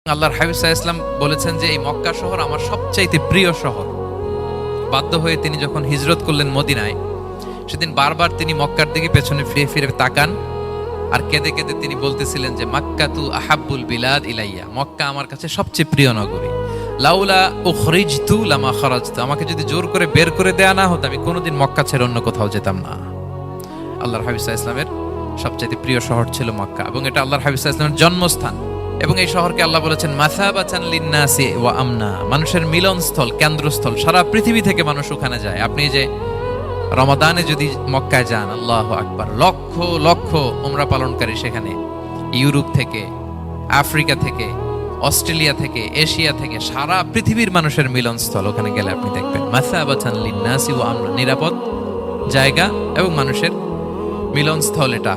আল্লাহর হাবিব সাল্লাল্লাহু আলাইহি ওয়াসাল্লাম বলেছেন যে এই মক্কা শহর আমার সবচাইতে প্রিয় শহর। বাধ্য হয়ে তিনি যখন হিজরত করলেন মদিনায়, সেদিন বারবার তিনি মক্কার দিকে পেছনে ফিরে ফিরে তাকান আর কেঁদে কেঁদে তিনি বলতেছিলেন যে মাক্কাতু আহাব্বুল বিলাদ ইলাইয়া, মক্কা আমার কাছে সবচেয়ে প্রিয় নগরী। লাউলা উখরিজতু লামা খারাজতু, আমাকে যদি জোর করে বের করে দেয়া না হতো আমি কোনোদিন মক্কা ছেড়ে অন্য কোথাও যেতাম না। আল্লাহর হাবিব সাল্লাল্লাহু আলাইহি ওয়াসাল্লামের সবচেয়ে প্রিয় শহর ছিল মক্কা, এবং এটা আল্লাহর হাবিব সাল্লাল্লাহু আলাইহি ওয়াসাল্লামের জন্মস্থান। এবং এই শহরকে আল্লাহ বলেছেন মাসাবাতান লিন্নাসি ওয়া আমনা, মানুষের মিলনস্থল, কেন্দ্রস্থল। সারা পৃথিবী থেকে মানুষ ওখানে যায়। আপনি যে রমাদানে যদি মক্কায় যান, আল্লাহু আকবার, লক্ষ লক্ষ উমরা পালনকারী সেখানে, ইউরোপ থেকে, আফ্রিকা থেকে, অস্ট্রেলিয়া থেকে, এশিয়া থেকে, সারা পৃথিবীর মানুষের মিলনস্থল। ওখানে গেলে আপনি দেখবেন মাসাবাতান লিন্নাসি ওয়া আমনা, নিরাপদ জায়গা এবং মানুষের মিলনস্থল এটা।